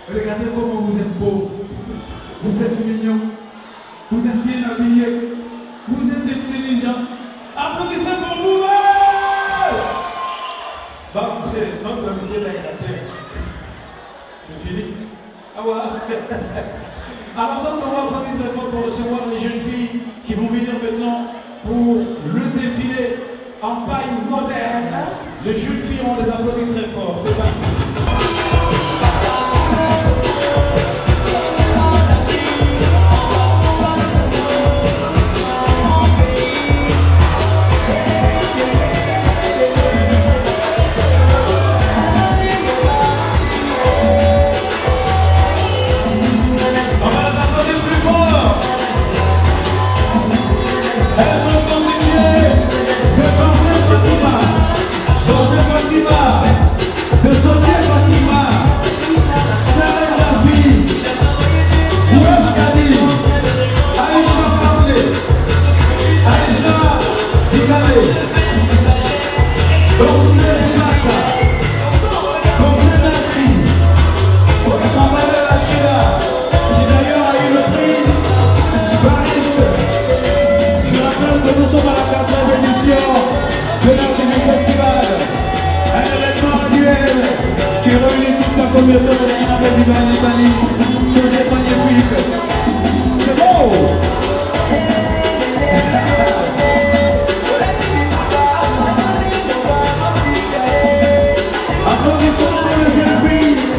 Regardez comment vous êtes beau. Vous êtes mignon. Vous êtes bien habillé. Vous êtes intelligent. Applaudissez pour vous. Bah, notre amitié là est à terre. C'est fini. Ah ouais. Alors donc on va applaudir très fort pour recevoir les jeunes filles qui vont venir maintenant pour le défilé en paille moderne. Les jeunes filles, on les applaudit très fort. C'est parti. C'est bon! Applaudissons pour les jeunes filles!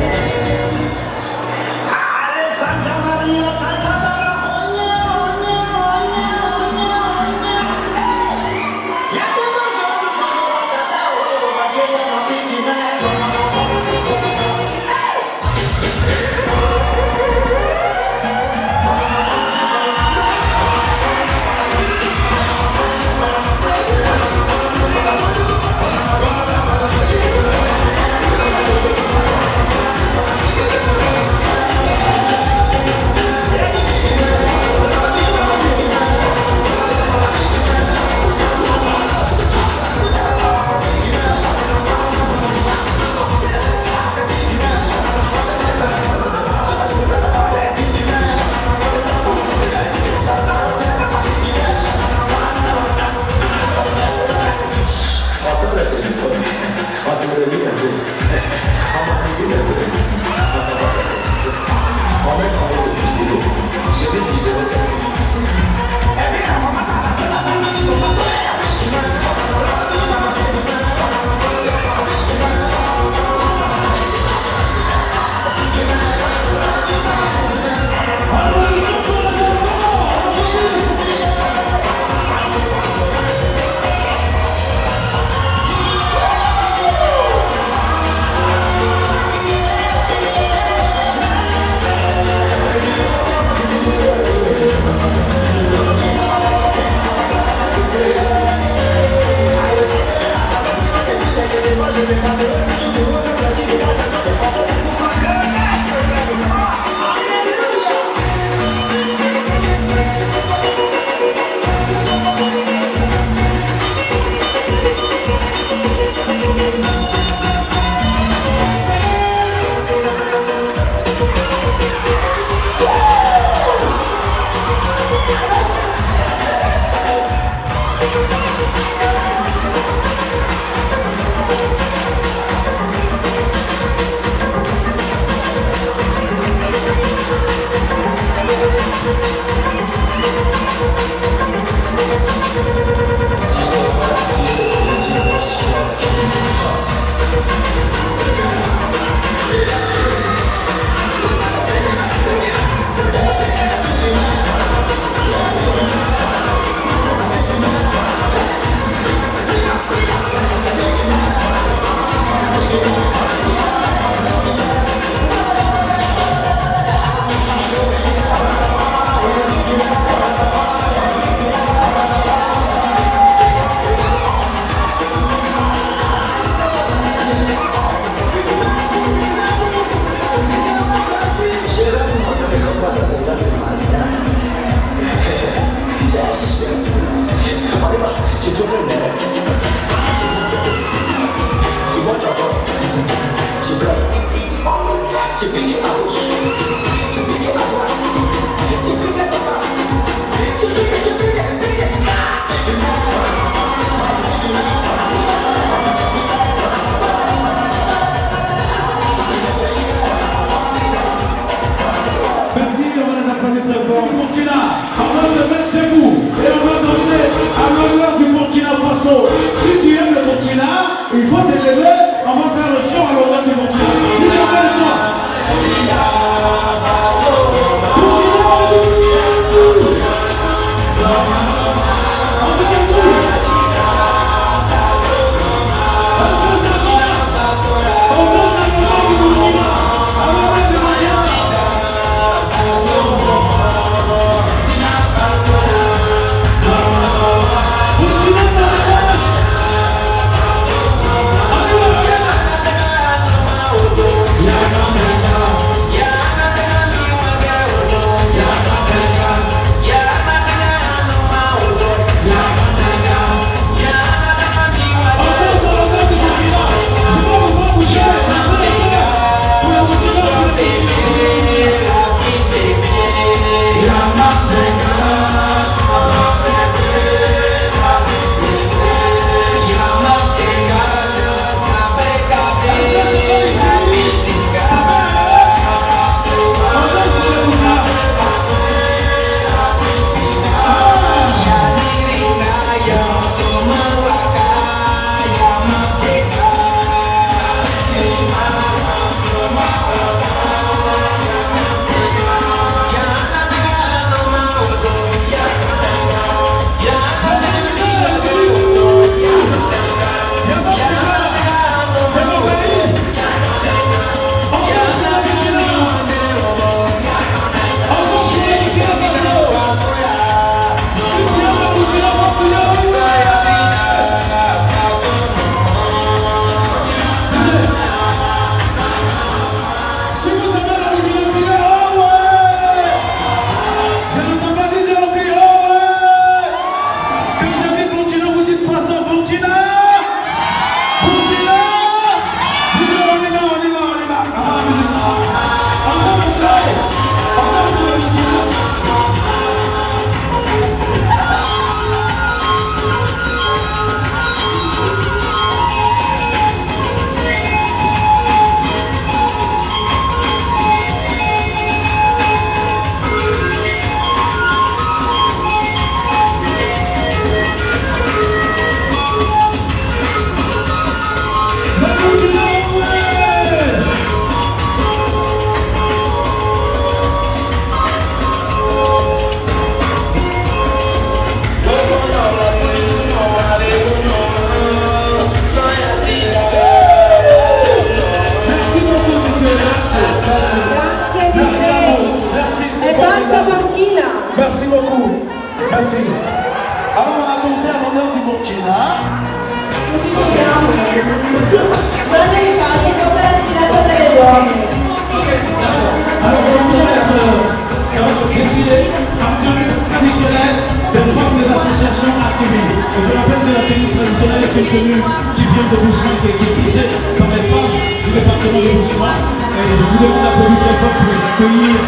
inconnue qui vient de Boussouma, qui est ici, dans les femmes du département de Boussouma. Et je vous demande d'applaudir très fort pour les accueillir.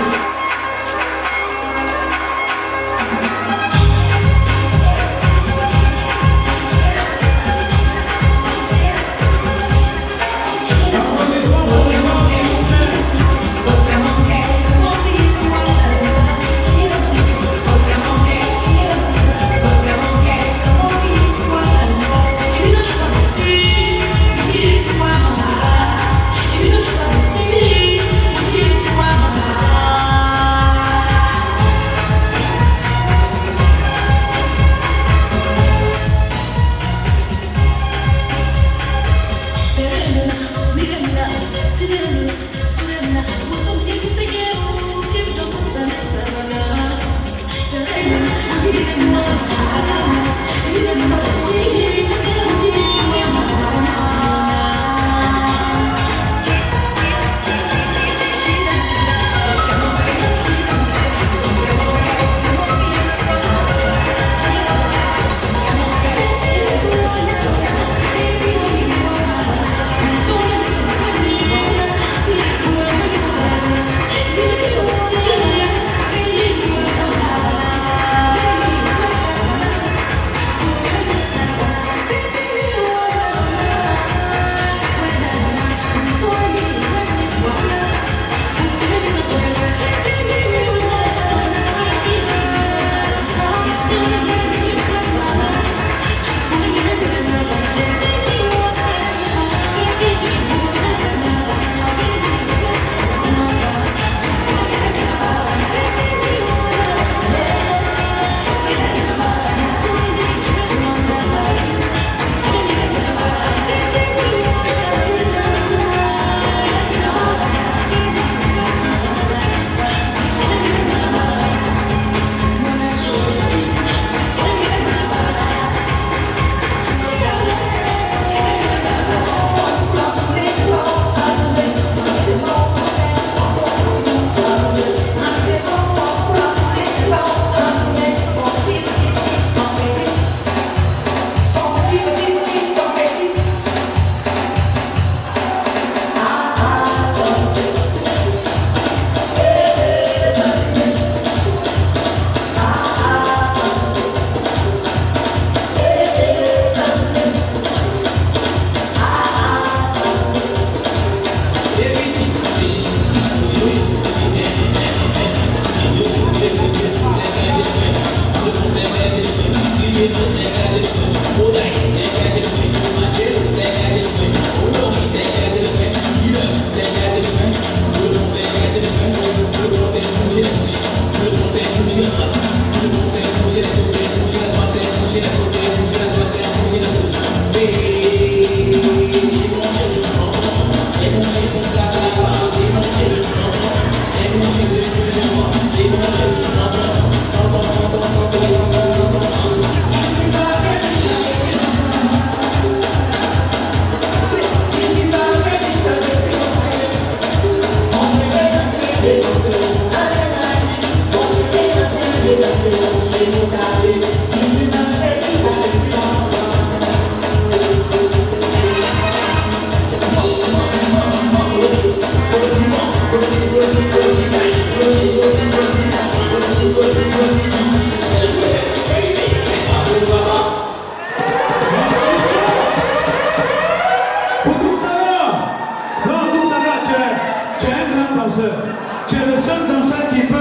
Tu es le seul danseur qui peut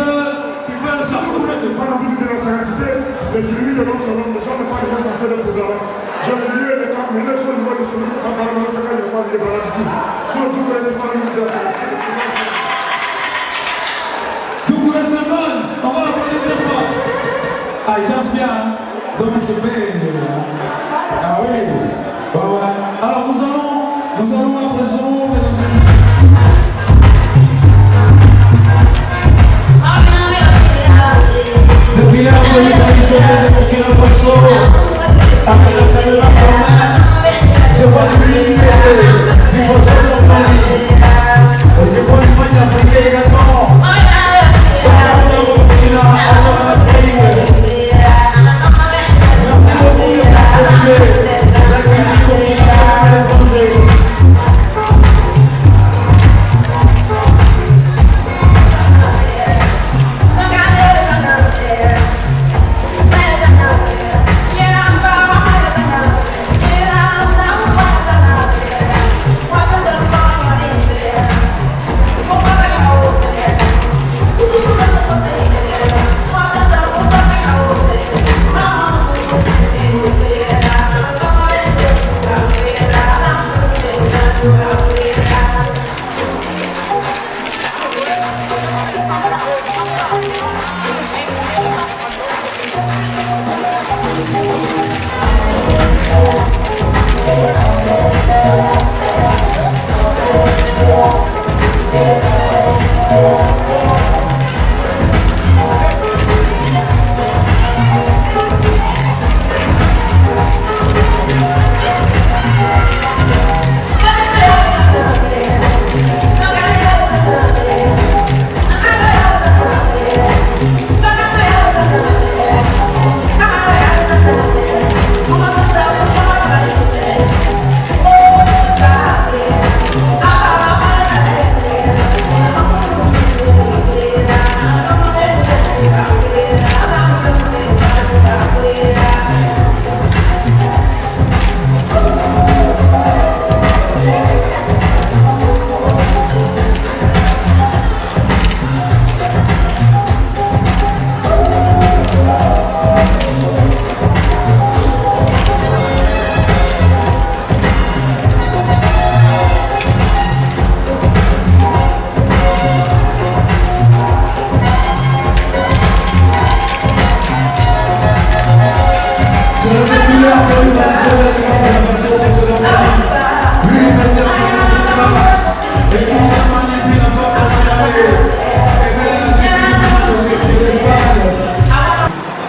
s'approcher. C'est pas l'habitude de la sagacité, les ennemis de l'homme sont l'homme, les gens ne sont pas déjà censés le programme. J'ai salué les cas, mais les choses vont les solliciter en parlant de ce cas, il n'y a pas de débat du tout. Surtout que c'est pas l'habitude de la sagacité. Doucouré Stéphane, on va l'applaudir très fort. Ah, il danse bien, hein? Donc c'est bien. Ah oui. Bon, ouais. Alors nous allons à présent, mesdames et messieurs. Depuis là, vous voyez la mission de Burkina Faso, avec la caméra sur main, je vois l'unité du Faso de famille. Je vois l'Allemagne africaine également. Ça va au Burkina, en Afrique. Merci beaucoup de m'accompagner. La culture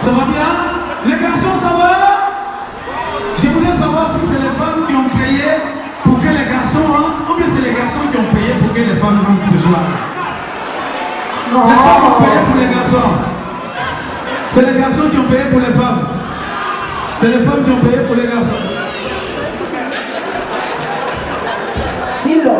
Ça va bien? Les garçons, ça va? Je voulais savoir si c'est les femmes qui ont payé pour que les garçons rentrent ou bien c'est les garçons qui ont payé pour que les femmes rentrent ce soir. Les femmes ont payé pour les garçons. C'est les garçons qui ont payé pour les femmes. C'est les femmes qui ont payé pour les garçons. Dillo.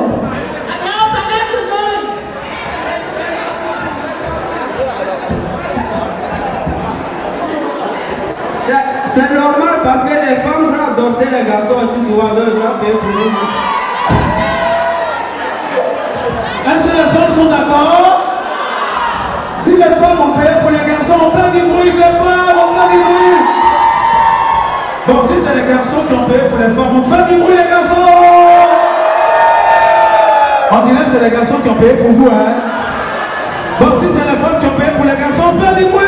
C'est normal parce que les femmes doivent adopter les garçons aussi souvent, donc ils doivent payer pour nous. Est-ce que les femmes sont d'accord? Si les femmes ont payé pour les garçons, on fait du bruit, les femmes, on fait du bruit. Bon, si c'est les garçons qui ont payé pour les femmes, on fait du bruit, les garçons. On dirait que c'est les garçons qui ont payé pour vous, hein? Bon, si c'est les femmes qui ont payé pour les garçons, on fait du bruit.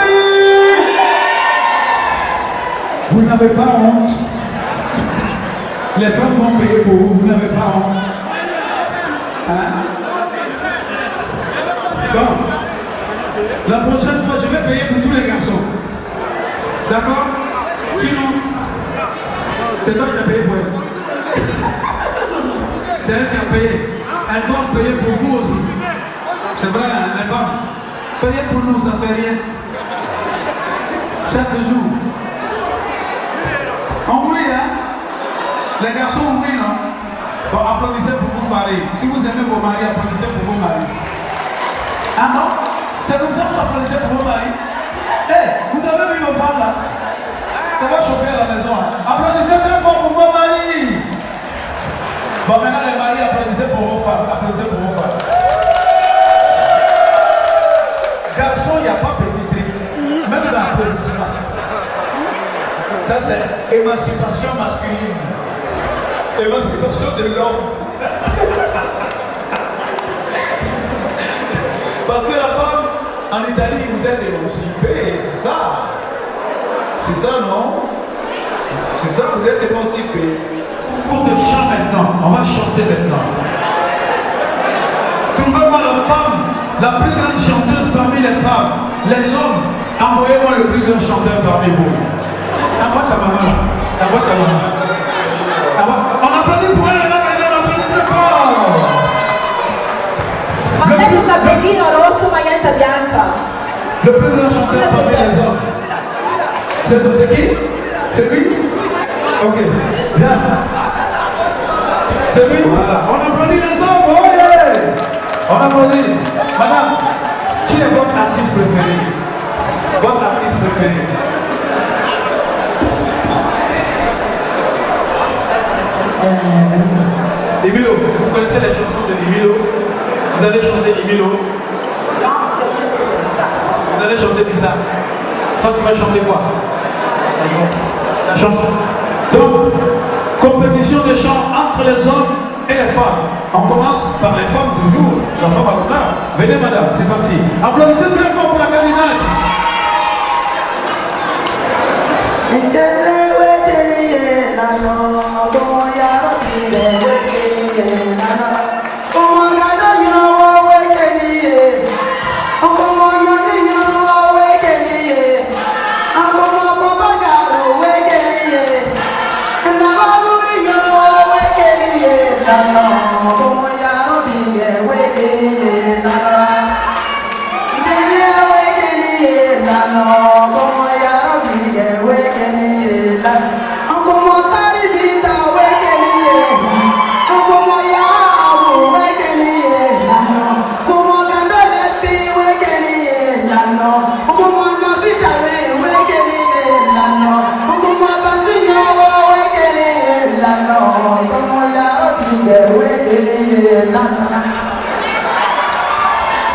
Vous n'avez pas honte. Les femmes vont payer pour vous, vous n'avez pas honte. Hein? Bon. La prochaine fois, je vais payer pour tous les garçons. D'accord? Sinon, c'est toi qui as payé pour elle. C'est elle qui a payé. Elle doit payer pour vous aussi. C'est vrai, hein, les femmes. Payer pour nous, ça ne fait rien. Chaque jour. On brille, hein? Les garçons, on brille, non? Bon, applaudissez pour vos maris. Si vous aimez vos maris, applaudissez pour vos maris. Ah non? C'est comme ça que vous applaudissez pour vos maris? Hé, vous avez vu vos femmes là? Ça va chauffer à la maison, hein? Applaudissez très fort pour vos maris. Bon, maintenant les maris, applaudissez pour vos femmes. Applaudissez pour vos femmes. Garçon, il n'y a pas petit truc. Même dans l'applaudissement. Ça, c'est émancipation masculine. Émancipation de l'homme. Parce que la femme, en Italie, vous êtes émancipée, c'est ça. C'est ça, non? C'est ça, vous êtes émancipée. Pour te chanter maintenant, on va chanter maintenant. Trouvez-moi la femme, la plus grande chanteuse parmi les femmes. Les hommes, envoyez-moi le plus grand chanteur parmi vous. Envoie ta maman. Envoie ta maman. On applaudit pour elle, on applaudit très fort. Guardate un cappellino rosso, maglietta bianca. Le plus grand chanteur parmi les hommes. C'est qui? C'est lui? Ok, bien. C'est lui? Voilà. On applaudit les hommes, oh yeah. On applaudit. Madame, qui est votre artiste préféré? Votre artiste préféré? Emilio, vous connaissez les chansons de Emilio? Vous allez chanter Emilio? Vous allez chanter Pisa. Toi, tu vas chanter quoi? La chanson. Donc, compétition de chant entre les hommes et les femmes. On commence par les femmes toujours. La femme à l'honneur. Venez madame, c'est parti. Applaudissez très fort pour la candidate.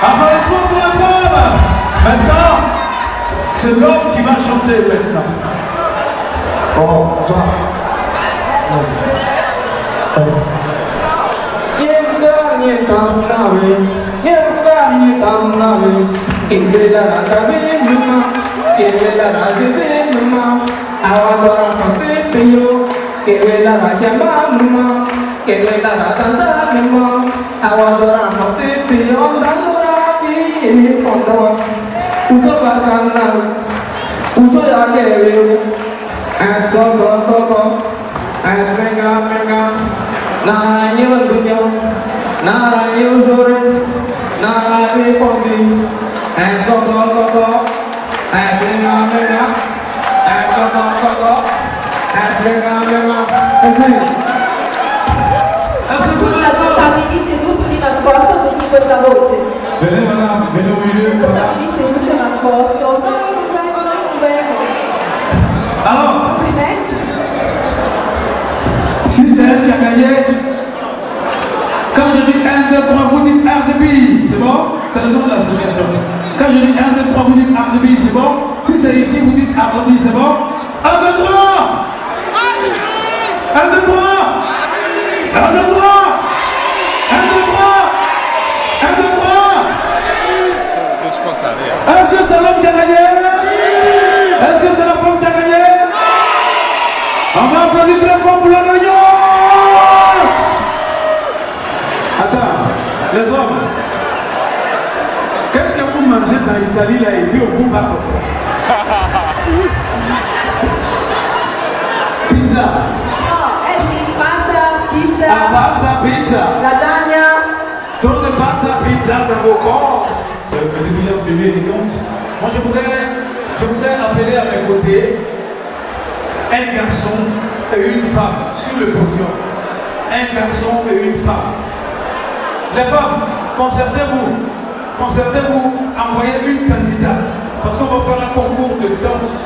Applaudissements pour la femme. Maintenant, c'est l'homme qui va chanter maintenant. Oh, bonsoir. kita datang sama awal orang masih pion dan orang ini foto usul bakalan usul ya kewiu es koko es mega na yun dunia na yun sore na yun kopi es koko es mega es koko es mega Stavi lì seduto di nascosto con questa voce. Venez madame, venez au milieu. Stavi lì seduto nascosto. No, non vengo. Alors, Complimenti. si c'est elle qui a gagné, quand je dis 1, 2, 3, vous dites RDB, c'est bon? C'est le nom de l'association. Quand je dis 1, 2, 3, vous dites RDB, c'est bon? Si c'est ici, vous dites RDB, c'est bon? 1, 2, 3! 1, 2, 3! 1, 2, 3! 1, 2, 3! 1, 2, 3! Est-ce que c'est l'homme qui a gagné? Est-ce que c'est la femme qui a gagné? On va applaudir très fort pour la gagnante! Attends, les hommes, qu'est-ce que vous mangez dans l'Italie là et puis on vous bat comme ça? Pizza. No, esci, pizza, Pazza pizza. lasagna. Trop de pizza pizza dans vos corps. Le défilé en tenue élégante. Moi je voudrais appeler à mes côtés un garçon et une femme sur le podium. Un garçon et une femme. Les femmes, concertez-vous, envoyez une candidate, parce qu'on va faire un concours de danse.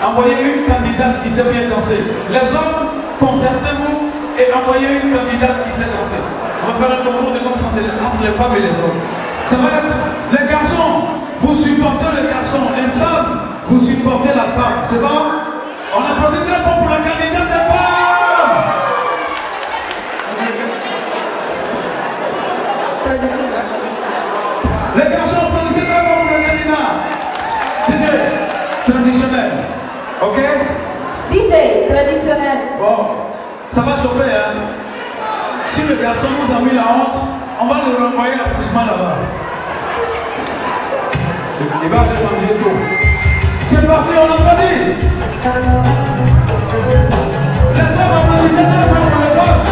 Envoyez une candidate qui sait bien danser. Les hommes, concertez-vous et envoyez une candidate qui sait danser. On va faire un concours de danse entre les femmes et les hommes. Ça va être, les garçons, vous supportez les garçons, les femmes, vous supportez la femme. C'est bon? On applaudit très fort pour la candidate des femmes. Les garçons, applaudissez très fort pour le candidat. DJ, traditionnel. Ok? DJ traditionnel. Bon, ça va chauffer, hein? Si le garçon nous a mis la honte, on va le renvoyer à l'accouchement là-bas. Il va aller manger tout. C'est parti, on applaudit. Les femmes applaudissez très fort pour les femmes.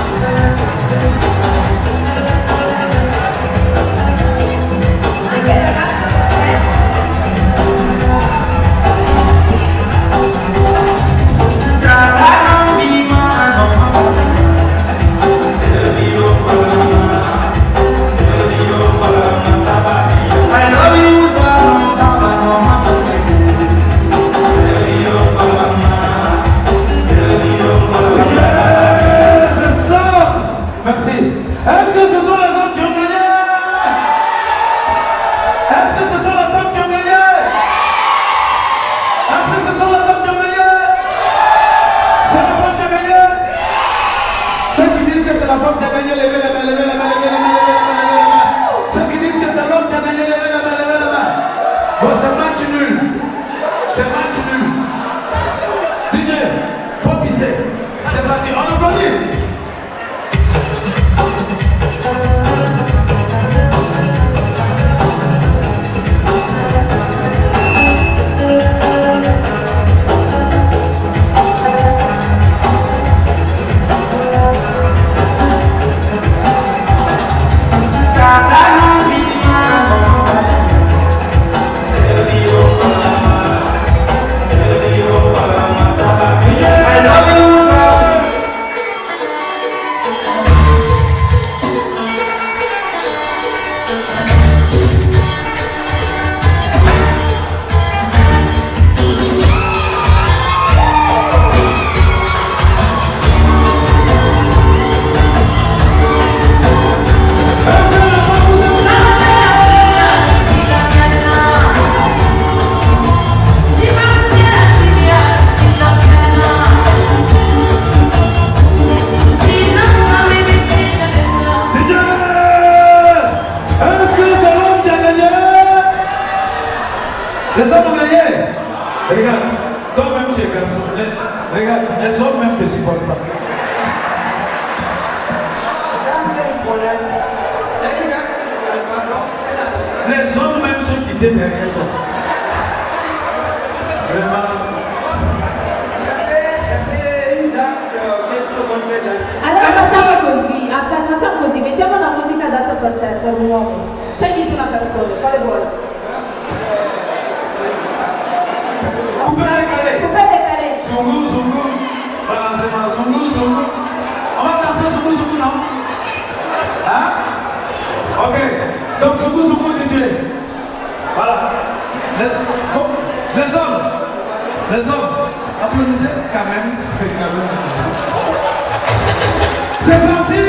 Anche le ragazze. Merci. Est-ce que ce sont les hommes qui ont gagné? Est-ce que ce sont les femmes qui ont gagné? Est-ce que ce sont les hommes qui ont gagné? C'est la femme qui a gagné? Ceux qui disent que c'est la femme qui a gagné, levez les mains, levez les mains, levez les mains, levez les mains, levez les mains. Ceux qui disent que c'est l'homme qui a gagné, levez les mains, levez les mains. Bon, c'est match nul. C'est match nul. DJ, faut pisser. C'est parti, on applaudit. C'est une dame que je ne connais pas, non? Les hommes, même ceux qui étaient derrière toi. Vraiment. Une danse che tu non puoi danzare. Allora facciamo così, aspetta, facciamo così, mettiamo una musica adatta per te, per un uomo. Scegliti una canzone, quale vuoi? Coupez les calés. Coupé décalé. Zungu, zungu. Balancez-moi, zungu, zungu. On va danser zungu, zungu, non? Hein? Ok. Donc, zungu, zungu, DJ. Voilà. Les hommes, applaudissez quand même. C'est parti!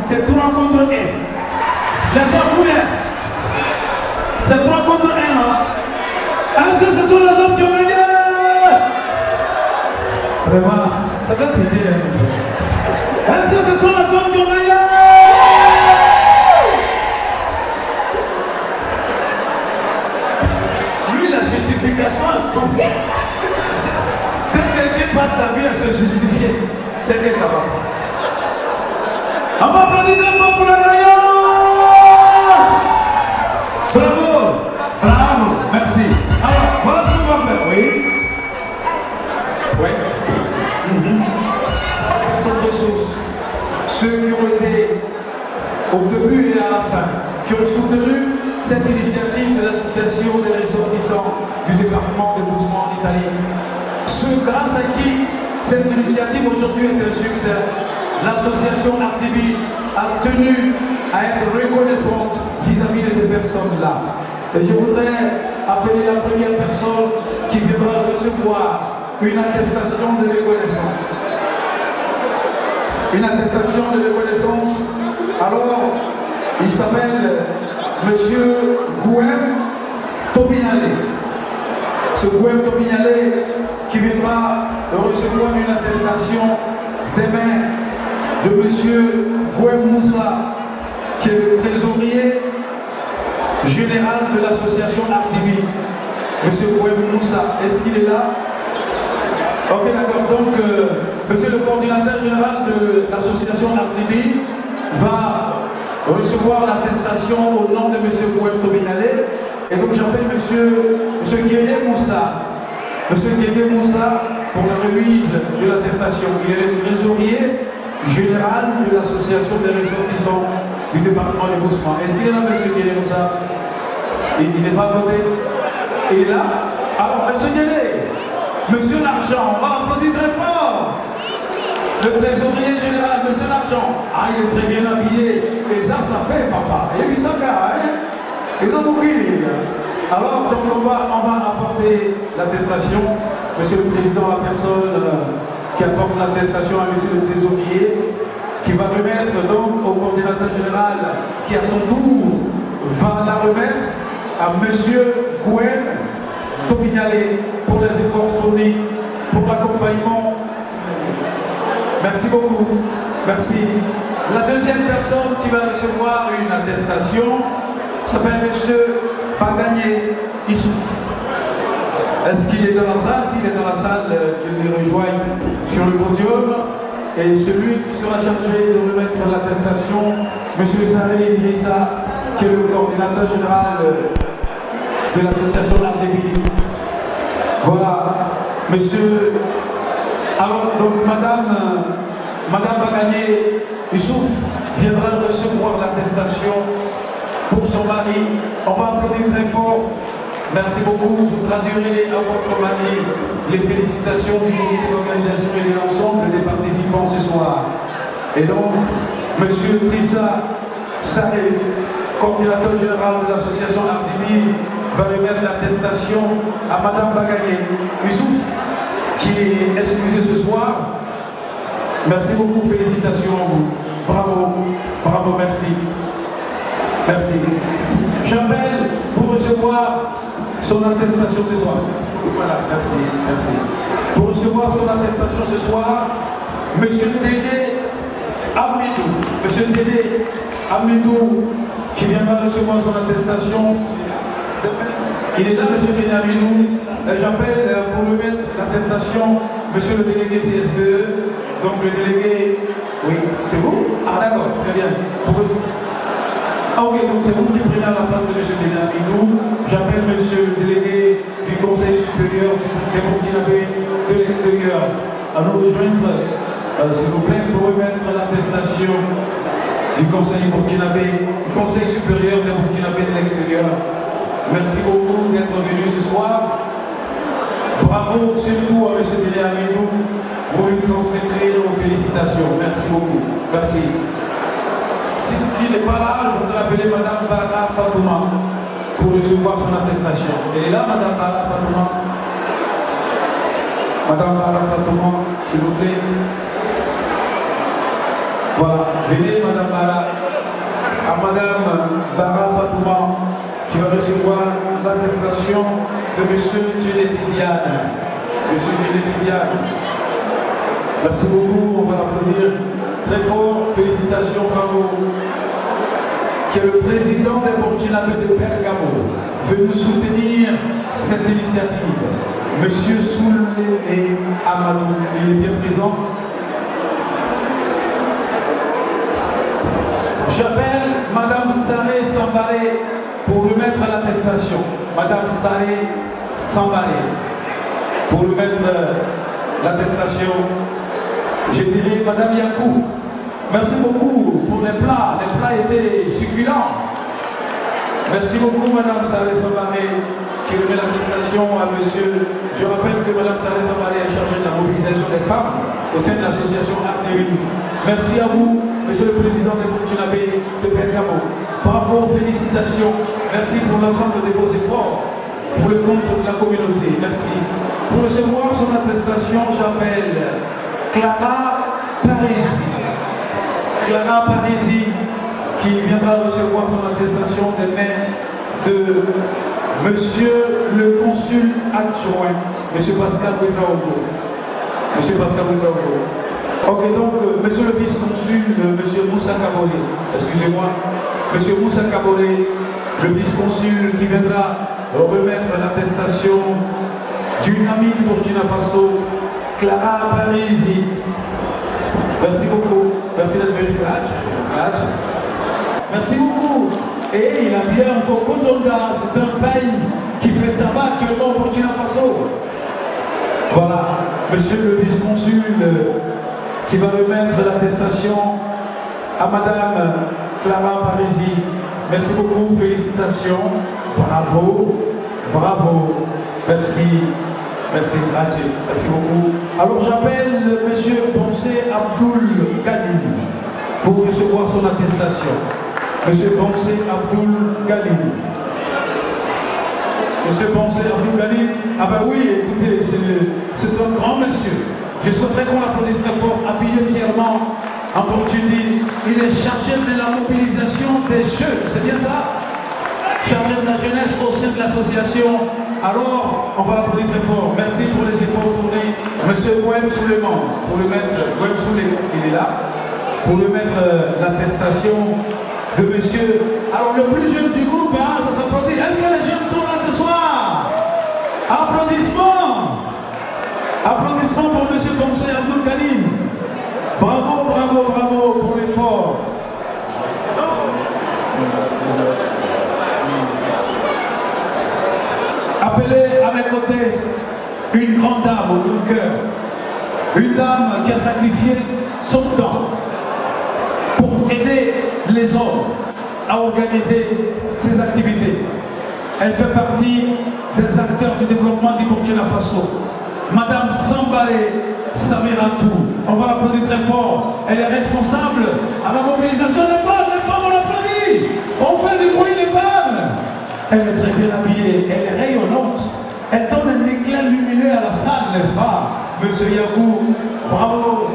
C'est 3 contre 1. Les hommes, combien? C'est 3 contre 1, hein? Est-ce que ce sont les hommes qui ont gagné? Vraiment, ça fait pitié. Est-ce que ce sont les femmes qui ont gagné? Lui, la justification est compliquée. Quand quelqu'un passe sa vie à se justifier, c'est que ça va. On va applaudir très fort pour la gagnante! Bravo! Bravo! Merci. Alors, voilà ce qu'on va faire, oui? Oui. Ce sont deux choses. Ceux qui ont été au début et à la fin, qui ont soutenu cette initiative de l'association des ressortissants du département de Bousman en Italie. Ceux grâce à qui cette initiative aujourd'hui est un succès. L'association RTB a tenu à être reconnaissante vis-à-vis de ces personnes-là. Et je voudrais appeler la première personne qui viendra recevoir une attestation de reconnaissance. Une attestation de reconnaissance. Alors, il s'appelle Monsieur Gouem Tobinale. Ce Gouem Tobinale qui viendra recevoir une attestation des mains de M. Gouem Moussa, qui est le trésorier général de l'association RTB. M. Gouem Moussa, est-ce qu'il est là? Ok, d'accord. Donc, monsieur le coordinateur général de l'association RTB va recevoir l'attestation au nom de M. Gouem Tobinale. Et donc, j'appelle M. Guélé Moussa. M. Guélé Moussa pour la remise de l'attestation. Il est le trésorier général de l'association des ressortissants du département de Bousman. Est-ce qu'il est là, M. Guélé Moussa? Il n'est pas à côté. Il est là? Alors, M. Guélé, Monsieur l'Argent, on va applaudir très fort. Le trésorier général, Monsieur l'Argent. Ah, il est très bien habillé. Et ça fait, papa. Il y a vu ça, hein? Ils ont beaucoup de Alors, donc, on va apporter l'attestation. Monsieur le Président, la personne qui apporte l'attestation à Monsieur le Trésorier, qui va remettre donc au coordinateur général, qui à son tour va la remettre à Monsieur Gouem Tobinale pour les efforts fournis, pour l'accompagnement. Merci beaucoup. Merci. La deuxième personne qui va recevoir une attestation s'appelle Monsieur Bagagné Issouf. Est-ce qu'il est dans la salle? S'il est dans la salle, qu'il les rejoigne sur le podium. Et celui qui sera chargé de remettre l'attestation, M. Saré Idrissa, qui est le coordinateur général de l'association RTB. Voilà. Monsieur. Alors, donc, Madame Bagagné Issouf viendra recevoir l'attestation pour son mari. On va applaudir très fort. Merci beaucoup. Vous traduirez à votre mari les félicitations du comité d'organisation et de l'ensemble des participants ce soir. Et donc, Monsieur Drissa Saré, coordinateur général de l'association Ardimi, va remettre l'attestation à Madame Bagagné Youssouf, qui est excusée ce soir. Merci beaucoup, félicitations à vous. Bravo, bravo, merci. Merci. J'appelle pour recevoir son attestation ce soir. Voilà, merci, merci. Pour recevoir son attestation ce soir, Monsieur Dédé Amidou. Monsieur Dédé Amidou, qui viendra recevoir son attestation. Il est là, Monsieur Dédé Amidou. J'appelle pour remettre l'attestation, Monsieur le délégué CSPE. Donc le délégué, oui, c'est vous? Ah d'accord, très bien. Ah ok, donc c'est vous qui prenez à la place de M. Dédé Amidou. J'appelle M. le délégué du Conseil supérieur des Burkinabés de l'extérieur à nous rejoindre, s'il vous plaît, pour remettre l'attestation du Conseil burkinabé, du Conseil supérieur des Burkinabés de l'extérieur. Merci beaucoup d'être venu ce soir. Bravo surtout à M. Dédé Amidou. Vous lui transmettrez nos félicitations. Merci beaucoup. Merci. S'il n'est pas là, je voudrais appeler Mme Bara Fatouma pour recevoir son attestation. Elle est là, Mme Bara Fatouma? Mme Bara Fatouma, s'il vous plaît. Voilà, venez Mme Bara. À Mme Bara Fatouma, qui va recevoir l'attestation de M. Djené Tidiane. M. Djené Tidiane. Merci beaucoup, on va l'applaudir très fort. Félicitations, bravo. Qui est le président des Burkinabés de Bergamo, venu soutenir cette initiative. Monsieur Soulé Amadou, il est bien présent. J'appelle Madame Saré Sambaré pour remettre l'attestation. Madame Saré Sambaré pour remettre l'attestation. Je dirais Madame Yakou. Merci beaucoup pour les plats. Les plats étaient succulents. Merci beaucoup Madame Saré Sambaré qui remet l'attestation à monsieur. Je rappelle que Madame Saré Sambaré est chargée de la mobilisation des femmes au sein de l'association Ardimi. Merci à vous, Monsieur le Président des Burkinabés de Bergamo. Bravo, félicitations. Merci pour l'ensemble de vos efforts pour le compte de la communauté. Merci. Pour recevoir son attestation, j'appelle Clara Parisi. Clara Parisi qui viendra recevoir son attestation des mains de Monsieur le consul adjoint, Monsieur Pascal Ouedraogo. Monsieur Pascal Ouedraogo. Ok, donc, Monsieur le vice-consul, Monsieur Moussa Kaboré, excusez-moi, Monsieur Moussa Kaboré, le vice-consul qui viendra remettre l'attestation d'une amie du Burkina Faso, Clara Parisi. Merci beaucoup. Merci d'être venu. Merci beaucoup. Et il a bien encore Kodonga, c'est un pays qui fait tabac actuellement au Burkina Faso. Voilà, Monsieur le vice-consul qui va remettre l'attestation à Madame Clara Parisi. Merci beaucoup, félicitations. Bravo, bravo. Merci. Merci, merci beaucoup. Alors j'appelle Monsieur Bonsé Abdoul Galim pour recevoir son attestation. Monsieur Bonsé Abdoul Galim. Monsieur Bonsé Abdoul Galim. Ah ben oui, écoutez, c'est un grand monsieur. Je souhaiterais qu'on l'applaudisse très fort, habillé fièrement en Burkini. Il est chargé de la mobilisation des jeunes, c'est bien ça? Chargé de la jeunesse au sein de l'association. Alors, on va l'applaudir très fort. Merci pour les efforts fournis. Monsieur Gouem Souleman, pour le mettre, Gouem Soulé, il est là, pour lui mettre l'attestation de monsieur. Alors, le plus jeune du groupe, hein, ça s'applaudit. Est-ce que les jeunes sont là ce soir? Applaudissements. Applaudissements pour monsieur Bonsé Abdoul Galim. Bravo, bravo, bravo pour l'effort. Appelez à mes côtés une grande dame au grand cœur, une dame qui a sacrifié son temps pour aider les hommes à organiser ses activités. Elle fait partie des acteurs du développement du Burkina Faso. Madame Sambalé Samiratou. On va l'applaudir très fort. Elle est responsable à la mobilisation des femmes. Les femmes, on applaudit. On fait du bruit, les femmes. Elle est très bien habillée. Elle est rayonnante. Elle donne un éclat lumineux à la salle, n'est-ce pas? Monsieur Yakou, bravo.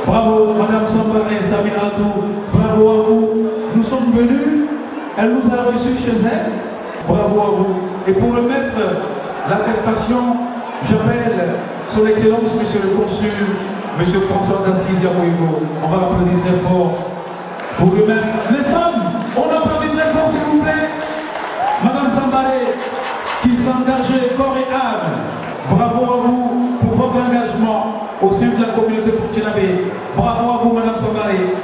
Bravo, Madame Sambalé Samiratou. Bravo à vous. Nous sommes venus. Elle nous a reçus chez elle. Bravo à vous. Et pour remettre l'attestation, j'appelle son Excellence, Monsieur le Consul, Monsieur François d'Assise Yamoïgo. On va l'applaudir très fort. Pour remettre les femmes, on applaudit très fort s'il vous plaît. Madame Sambalé, qui s'engageait corps et âme. Bravo à vous pour votre engagement au sein de la communauté burkinabé. Bravo à vous, Madame Sambalé.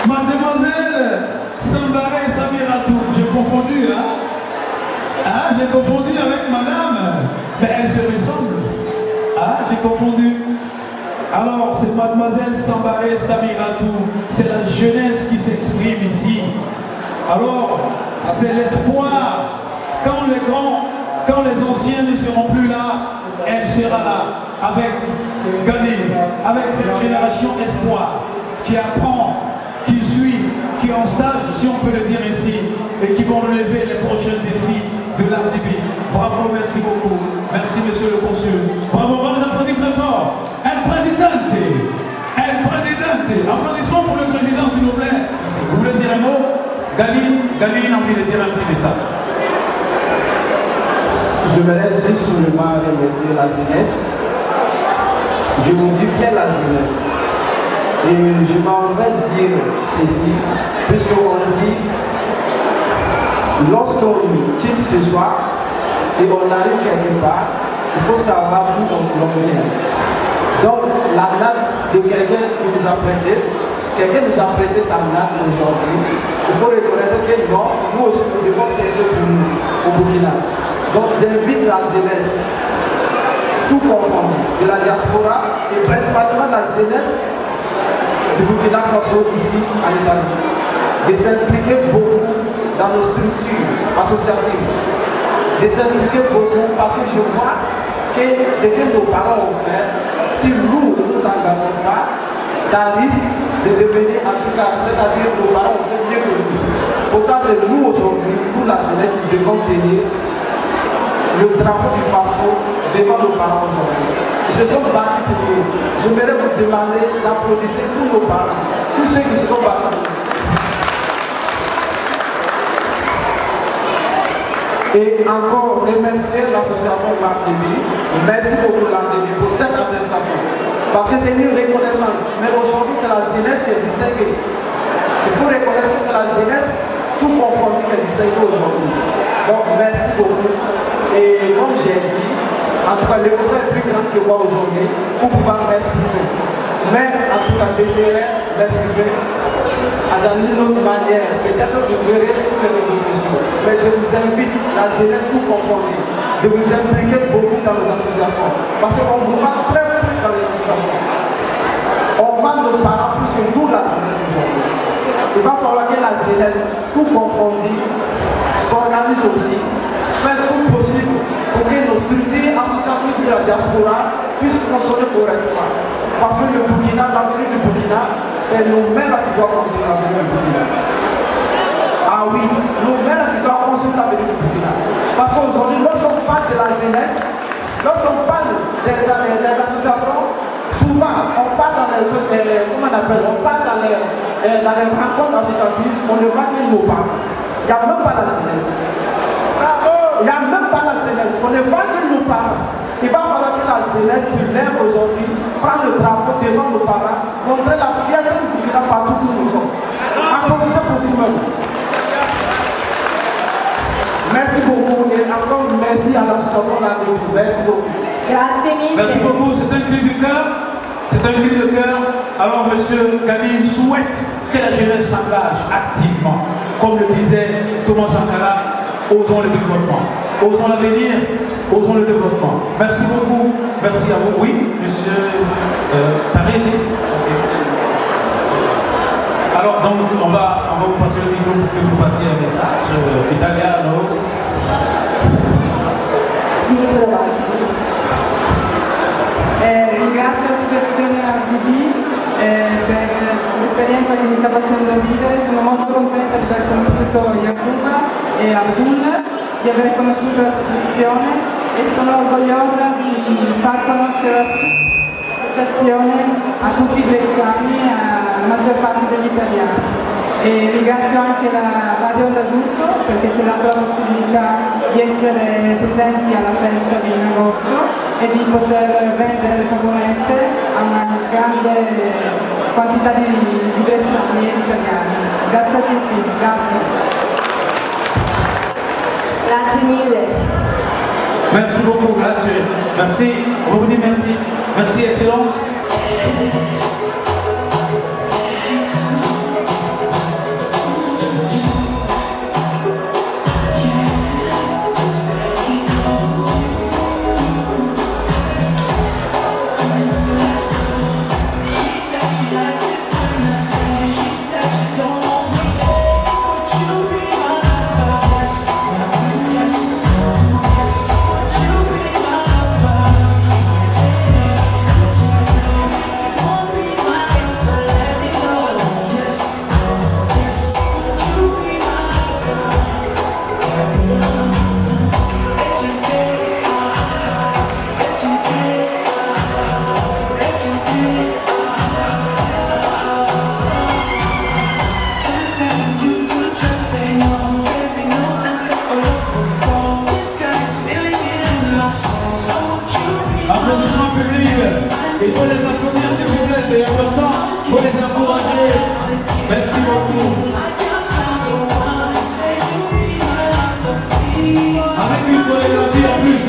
Mademoiselle Sambalé Samiratou, j'ai confondu, hein? Ah, j'ai confondu avec madame. Mais elle se ressemble. Ah, j'ai confondu. Alors, c'est Mademoiselle Sambalé Samiratou. C'est la jeunesse qui s'exprime ici. Alors, c'est l'espoir. Quand les anciens ne seront plus là, elle sera là. Avec Gani, avec cette génération espoir qui apprend, qui suit, qui est en stage, si on peut le dire ainsi, et qui vont relever les prochains défis de l'Artibi. Bravo, merci beaucoup. Merci, monsieur le consul. Bravo, on va nous applaudir très fort. El Presidente. Applaudissements pour le président, s'il vous plaît. Vous voulez dire un mot? Galine a envie de dire un petit message. Je voudrais juste seulement remercier la jeunesse. Je vous dis bien la jeunesse. Et je m'en vais dire ceci, puisqu'on dit, lorsqu'on quitte ce soir et on arrive quelque part, il faut savoir d'où on vient. Donc, la natte de quelqu'un qui nous a prêté, sa natte aujourd'hui, il faut reconnaître que non, nous aussi nous devons chercher pour nous, au Burkina. Donc, j'invite la jeunesse, tout confondu, de la diaspora et principalement la jeunesse du Burkina Faso ici à l'Italie, de s'impliquer beaucoup dans nos structures associatives, de s'impliquer beaucoup parce que je vois que ce que nos parents ont fait, si nous ne nous engageons pas, ça risque de devenir en tout cas, c'est-à-dire nos parents ont fait mieux que nous. Pourtant c'est nous aujourd'hui, pour la jeunesse, qui devons tenir le drapeau du Faso devant nos parents aujourd'hui. Ils se sont battus pour nous. Je voudrais vous demander d'applaudir tous nos parents, tous ceux qui se sont battus. Et encore remercier l'association L'Artémie. Merci beaucoup L'Artémie pour cette attestation. Parce que c'est une reconnaissance. Mais aujourd'hui, c'est la jeunesse qui est distinguée. Il faut reconnaître que c'est la jeunesse tout confondu qui est distinguée aujourd'hui. Donc merci beaucoup. Et comme j'ai dit, en tout cas, l'émotion est plus grande que moi aujourd'hui pour pouvoir m'exprimer. Mais en tout cas, j'essaierai d'exprimer dans une autre manière. Peut-être que vous verrez sur les réseaux sociaux. Mais je vous invite, la jeunesse tout confondue, de vous impliquer beaucoup dans nos associations. Parce qu'on vous voit très peu dans les associations. On voit nos parents plus que nous, la jeunesse aujourd'hui. Il va falloir que la jeunesse tout confondue s'organise aussi, faire tout possible pour que nos structures associatives de la diaspora puissent fonctionner correctement. Parce que le Burkina, l'avenir du Burkina, c'est nous-mêmes qui doivent construire l'avenir du Burkina. Ah oui, nous-mêmes qui doivent construire l'avenir du Burkina. Parce qu'aujourd'hui, lorsqu'on parle de la jeunesse, lorsqu'on parle des associations, souvent on parle dans les rencontres associatives, on ne voit que nos parents. Il n'y a même pas la jeunesse. Il n'y a même pas la jeunesse. On ne voit que nos parents. Il va falloir que la jeunesse se lève aujourd'hui, prendre le drapeau devant nos parents, montrer la fierté du Burkina partout où nous sommes. Applaudissez pour vous-même. Merci beaucoup et encore merci à l'association L'Artémie. Merci beaucoup. Grazie mille. Merci beaucoup, c'est un cri du cœur. C'est un cri de cœur. Alors, monsieur Gani souhaite que la jeunesse s'engage activement. Comme le disait Thomas Sankara, osons le développement. Osons l'avenir, osons le développement. Merci beaucoup. Merci à vous. Oui, monsieur Parisi. Okay. Alors donc on va vous passer le micro pour que vous passiez un message italiano. Ringrazio l'associazione RDB per l'esperienza che mi sta facendo vivere. Sono molto contenta di aver conosciuto Yakuba e Abdul, di aver conosciuto l'associazione e sono orgogliosa di far conoscere l'associazione a tutti i bresciani e alla maggior parte degli italiani. E ringrazio anche la Radio d'Adulto perché ci ha dato la possibilità di essere presenti alla festa di agosto e di poter vendere le saponette a una grande quantità di bresciani e italiani. Grazie a tutti, grazie. Grazie mille. Merci beaucoup, grazie. Merci, on va vous dire merci. Merci, Excellence. Applaudissements publics. Il faut les applaudir s'il vous plaît, c'est important. Il faut les encourager. Merci beaucoup. Avec une chorégraphie en plus.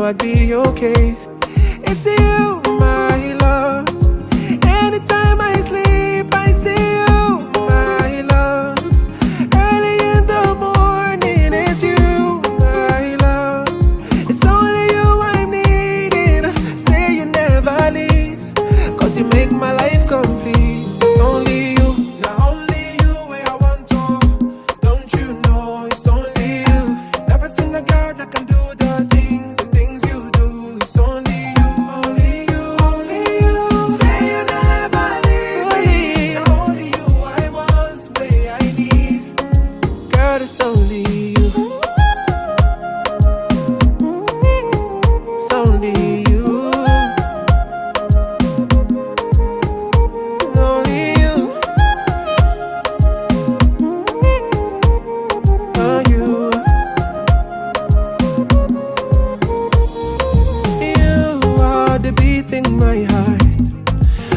I'd be okay. It's you, my love. Anytime I sleep, I see you, my love. Early in the morning, it's you, my love. It's only you I'm needing. Say you never leave, 'cause you make my life complete. It's only you, not only you where I want to. Don't you know it's only you? Never seen a girl that can do the things you do. It's only you, only you, only you. Say you never leave me. Only you I want, way I need. Girl, it's only you. It's only you. It's only you. Oh, you. The beating my heart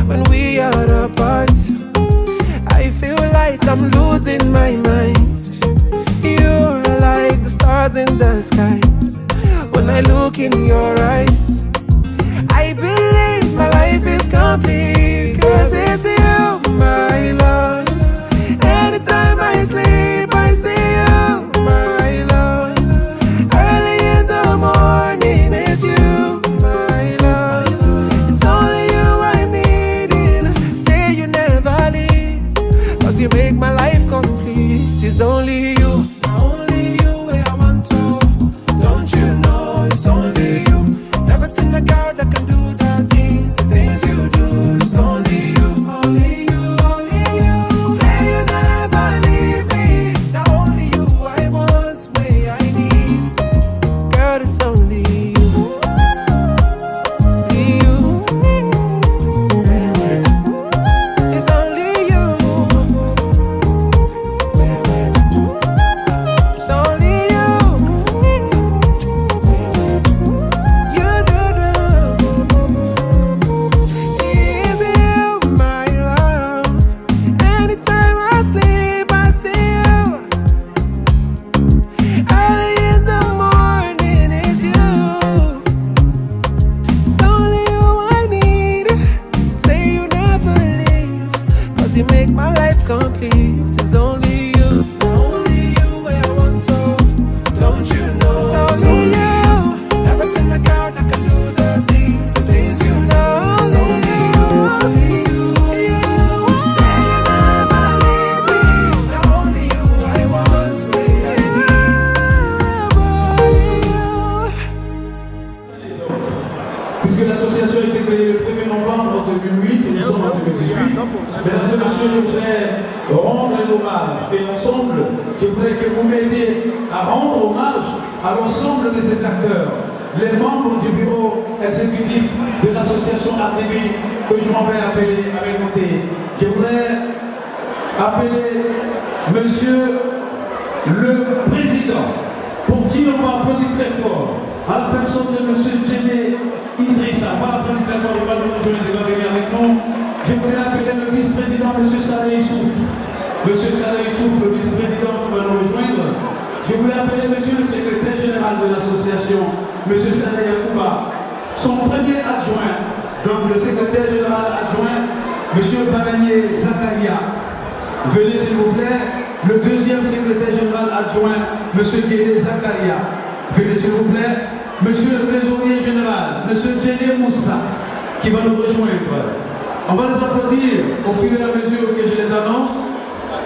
when we are apart. I feel like I'm losing my mind. You're like the stars in the skies. When I look in your eyes, I believe my life is complete. 'Cause it's you, my love. Anytime I sleep, I see you, my love. Early in the morning, it's you, my love. It's only you I'm needing. Say you never leave, 'cause you make my life complete. It's only you, not only you where I want to. Don't you know it's only you? Never seen a girl that can do the things you do. It's only you, only you, only you. Say you never leave me. Not only you I want, way I need. Girl, it's only you. make my life complete. It's only you where I want to. Don't you know? It's only you. Never seen a girl that can do the things you know. It's only you. Say you never leave me. Now only you I was with. Puisque l'association a été créée le 1er novembre 2008 et nous sommes en 2018, mesdames et messieurs, je voudrais rendre l'hommage et ensemble, je voudrais que vous m'aidiez à rendre hommage à l'ensemble de ces acteurs, les membres du bureau exécutif de l'association RDB que je m'en vais appeler avec mon thé. Je voudrais appeler monsieur le président, pour qui on va applaudir très fort, à la personne de monsieur Djene Idrissa. On va applaudir très fort, il va nous rejoindre, il va venir avec nous. Je voudrais appeler le vice-président, monsieur Saleh Issouf. Monsieur Saleh Issouf, le vice-président qui va nous rejoindre. Je voulais appeler monsieur le secrétaire général de l'association, monsieur Saleh Yakouba. Son premier adjoint, donc le secrétaire général adjoint, monsieur Bagagné Zakaria. Venez s'il vous plaît. Le deuxième secrétaire général adjoint, monsieur Guédé Zakaria. Venez s'il vous plaît. Monsieur le trésorier général, monsieur Djene Moussa, qui va nous rejoindre. On va les applaudir au fur et à mesure que je les annonce.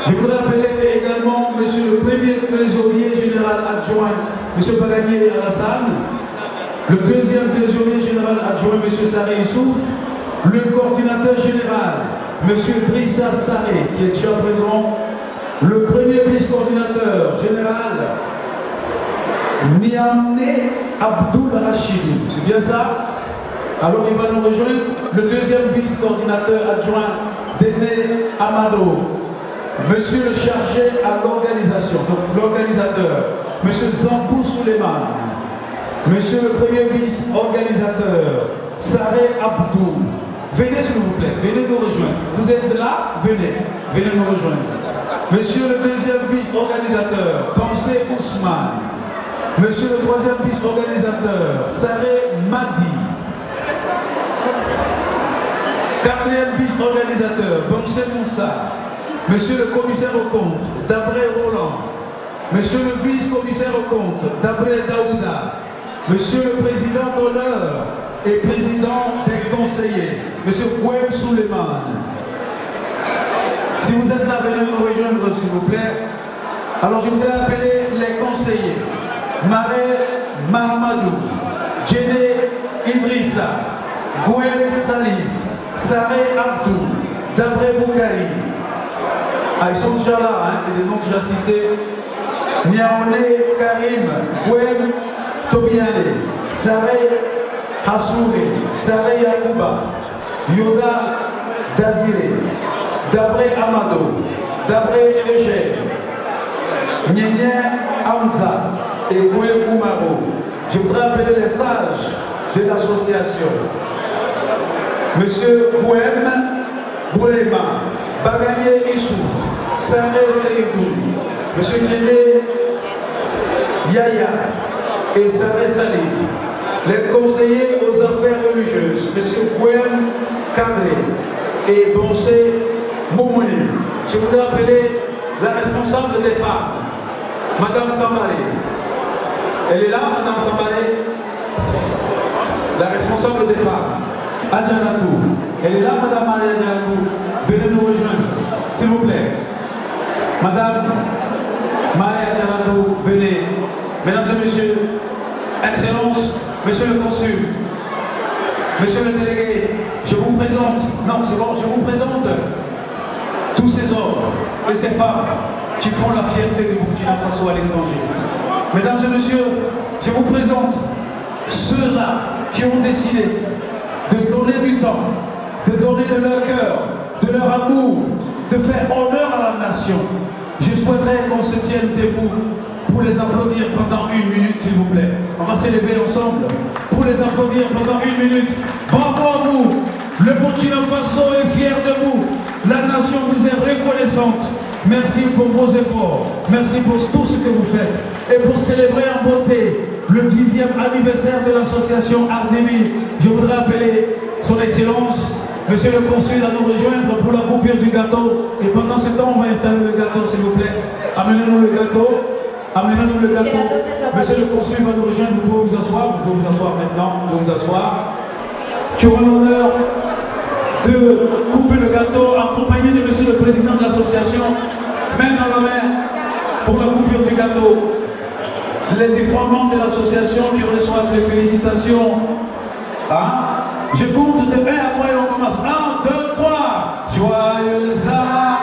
Je voudrais appeler également monsieur le premier trésorier général adjoint, monsieur Bagagné Alassane. Le deuxième trésorier général adjoint, monsieur Saleh Issouf. Le coordinateur général, monsieur Drissa Saleh, qui est déjà présent. Le premier vice-coordinateur général, Niamne Abdul Rachid. C'est bien ça? Alors il va nous rejoindre. Le deuxième vice-coordinateur adjoint, Dene Amado. Monsieur le chargé à l'organisation, donc l'organisateur, monsieur Zampou Souleymane. Monsieur le premier vice-organisateur, Sareh Abdou. Venez s'il vous plaît, venez nous rejoindre. Vous êtes là? Venez nous rejoindre. Monsieur le deuxième vice-organisateur, Pensé Ousmane. Monsieur le troisième vice-organisateur, Sareh Madi. Quatrième vice-organisateur, Pensé Moussa. Monsieur le commissaire au compte, Dabré Roland. Monsieur le vice-commissaire au compte, Dabré Daouda. Monsieur le président d'honneur et président des conseillers, monsieur Kouem Souleymane. Si vous êtes là, venez nous rejoindre s'il vous plaît. Alors je voudrais appeler les conseillers. Maré Mahamadou, Djene Idrissa, Gouem Salif, Sareh Abdou, Dabré Boukari. Ah, ils sont déjà là, hein, c'est des noms déjà cités. Niaone Karim, Gouem Tobiane, Sareh Hassouri, Sareh Yakouba, Yoda Daziré, Dabré Amado, Dabré Eugène, Nyenyen Hamza et Gouem Oumaro. Je voudrais appeler les sages de l'association. Monsieur Gouem Boulema, Bagagné Issouf, Sareh Seydou, monsieur Djene Yaya et Sareh Salif. Les conseillers aux affaires religieuses, monsieur Gouem Kadré et Bonsé Moumouni. Je voudrais appeler la responsable des femmes, madame Sambalé. Elle est là, madame Sambalé? La responsable des femmes, Adjanatou. Elle est là, madame Adjanatou. Venez nous rejoindre, s'il vous plaît. Madame Maria Adjanatou, venez. Mesdames et messieurs, Excellence, monsieur le consul, monsieur le délégué, je vous présente, non c'est bon, je vous présente tous ces hommes et ces femmes qui font la fierté du Burkina Faso à l'étranger. Mesdames et messieurs, je vous présente ceux-là qui ont décidé de donner du temps, de donner de leur cœur, de leur amour, de faire honneur à la nation. Je souhaiterais qu'on se tienne debout pour les applaudir pendant 1 minute, s'il vous plaît. On va s'élever ensemble pour les applaudir pendant 1 minute. Bravo à vous. Le Burkina Faso est fier de vous. La nation vous est reconnaissante. Merci pour vos efforts. Merci pour tout ce que vous faites. Et pour célébrer en beauté le 10e anniversaire de l'association RDB, je voudrais appeler son Excellence, Monsieur le consul à nous rejoindre pour la coupure du gâteau. Et pendant ce temps, on va installer le gâteau, s'il vous plaît. Amenez-nous le gâteau. Amenez-nous le gâteau. Monsieur le consul va nous rejoindre. Vous pouvez vous asseoir. Vous pouvez vous asseoir maintenant. Vous pouvez vous asseoir. Tu auras l'honneur de couper le gâteau accompagné de monsieur le président de l'association, main dans la main, pour la coupure du gâteau. Les différents membres de l'association qui reçoivent les félicitations. Hein? Je compte de 1 à 3 et on commence. 1, 2, 3. Joyeux anniversaire.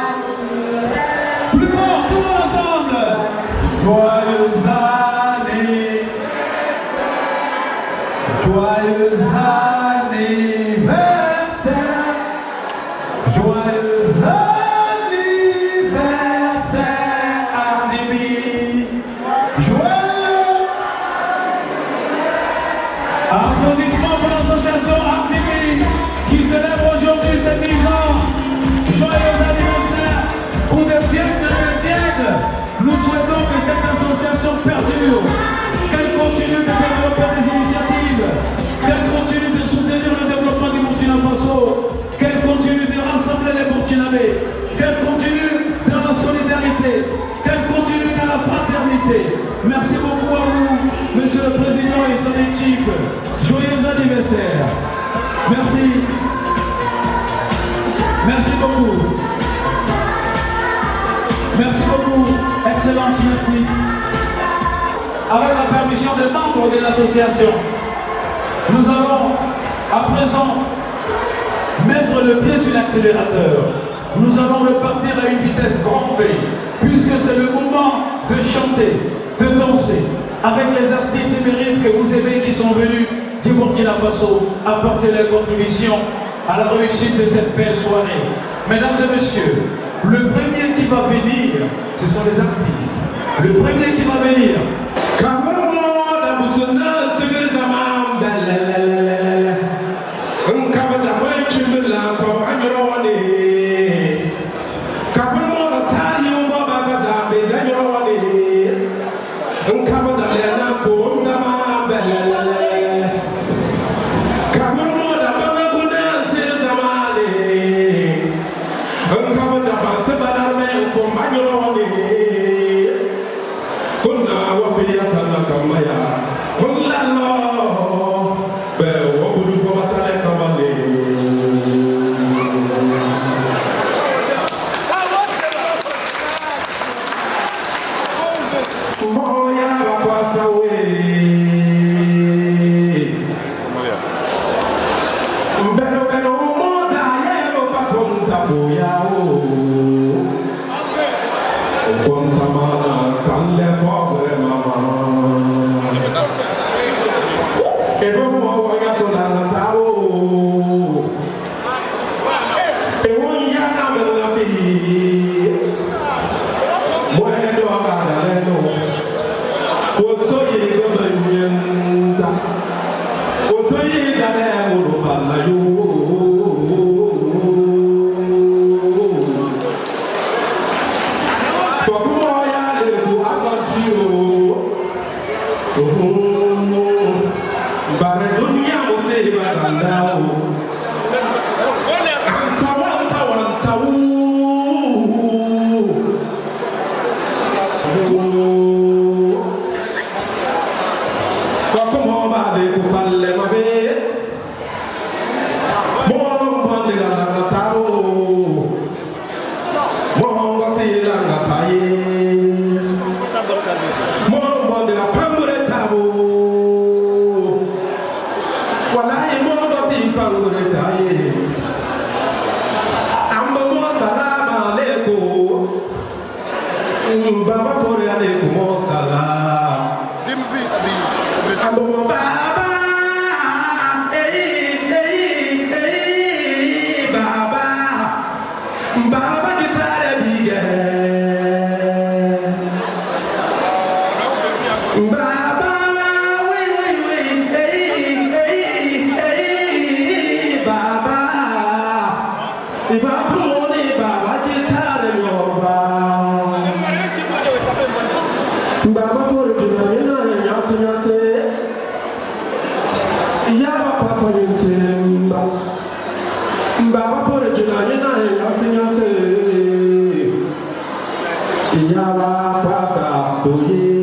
Plus fort, tout le monde ensemble. Joyeux anniversaire. Joyeux anniversaire. Joyeux anniversaire, Ardibi. Joyeux. Applaudissements pour l'association Ardibi qui célèbre aujourd'hui ses 10 ans. Joyeux anniversaire pour des siècles et des siècles. Nous souhaitons que cette association perdure, qu'elle continue de développer des initiatives, qu'elle continue de soutenir le développement du Burkina Faso, qu'elle continue de rassembler les Burkinabés, qu'elle continue dans la solidarité, qu'elle continue dans la fraternité. Merci beaucoup à vous, monsieur le président et son équipe. Joyeux anniversaire. Merci. Merci beaucoup. Merci beaucoup. Excellence, merci. Avec la permission des membres de l'association, nous allons à présent mettre le pied sur l'accélérateur. Nous allons repartir à une vitesse grand V, puisque c'est le moment de chanter, de danser, avec les artistes émérites que vous aimez qui sont venus du Burkina Faso apporter leur contribution à la réussite de cette belle soirée. Mesdames et messieurs, le premier qui va venir, ce sont les artistes. Le premier qui va venir. Mba Yala pasa toye.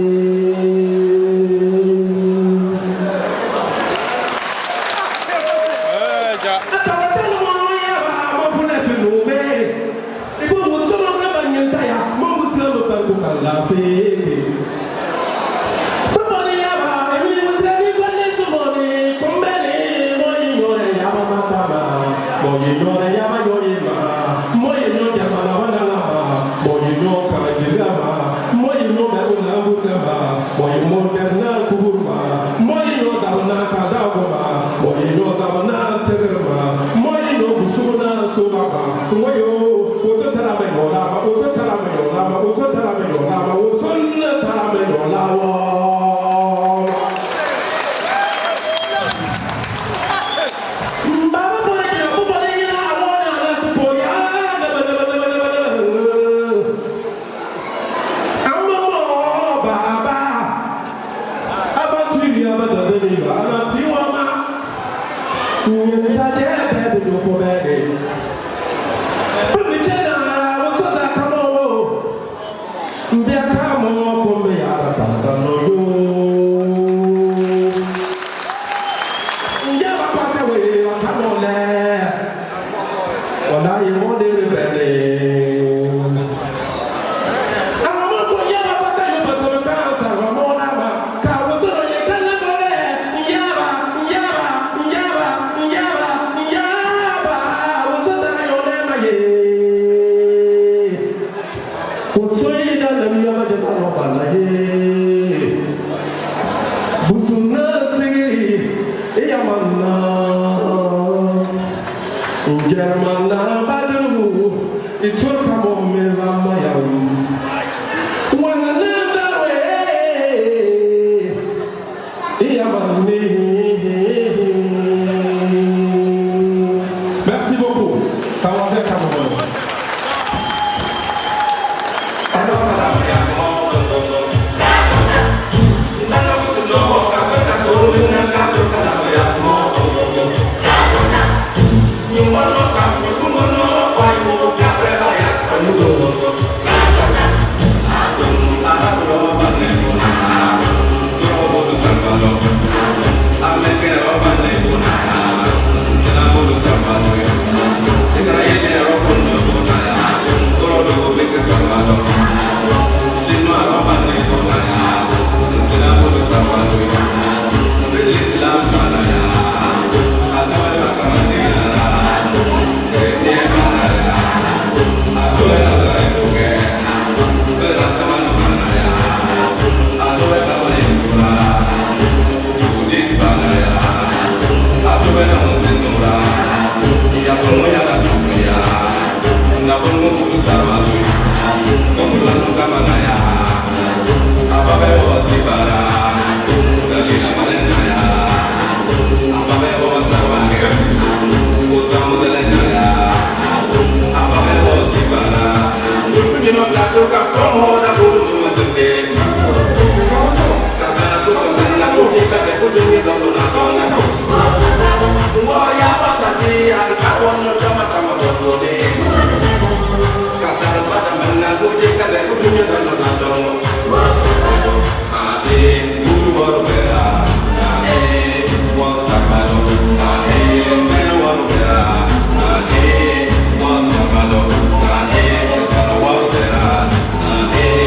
Merci beaucoup. Hey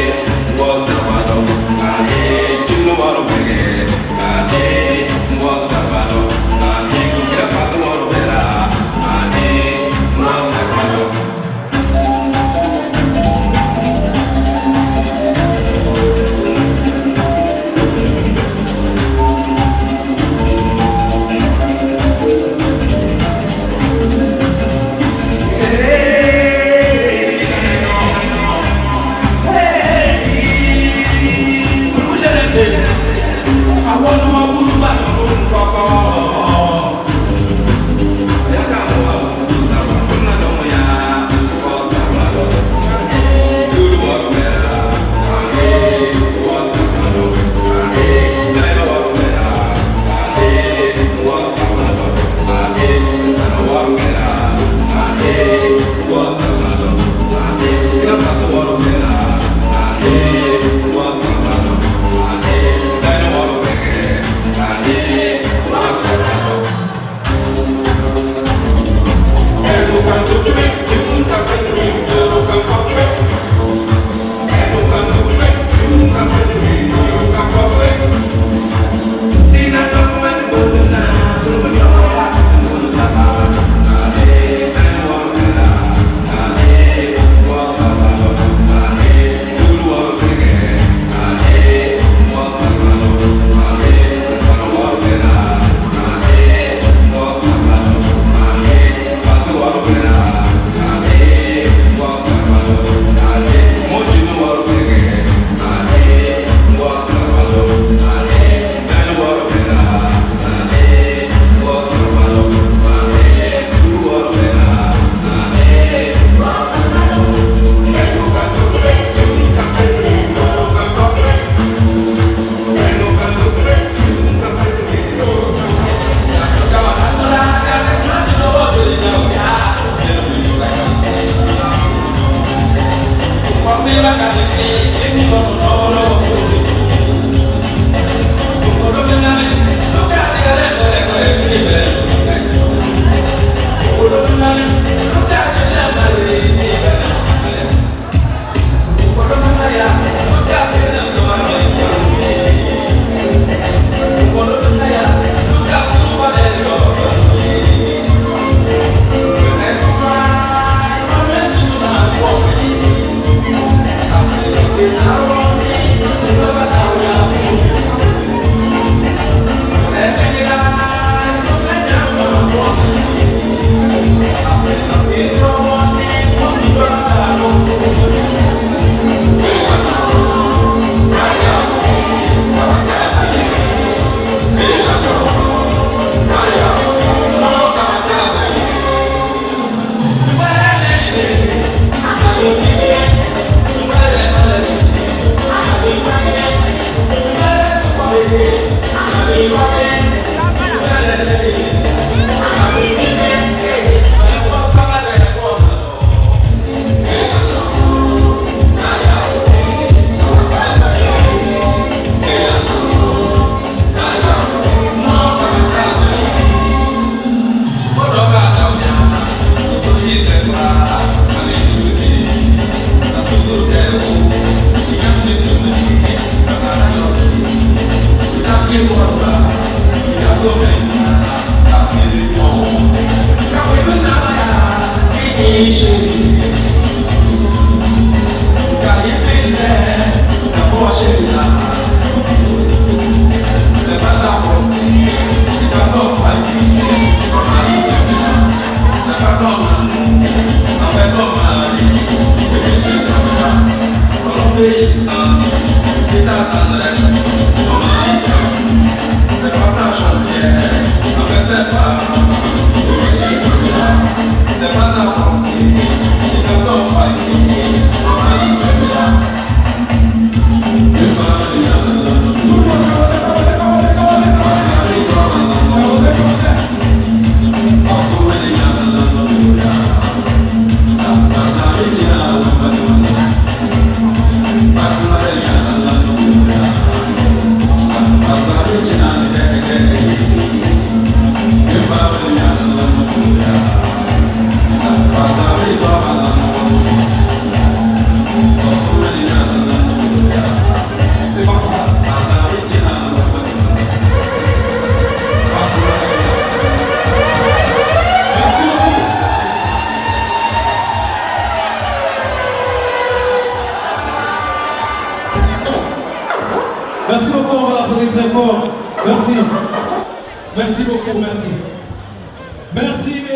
Merci beaucoup, on va l'applaudir très fort. Merci. Merci beaucoup, merci. Merci.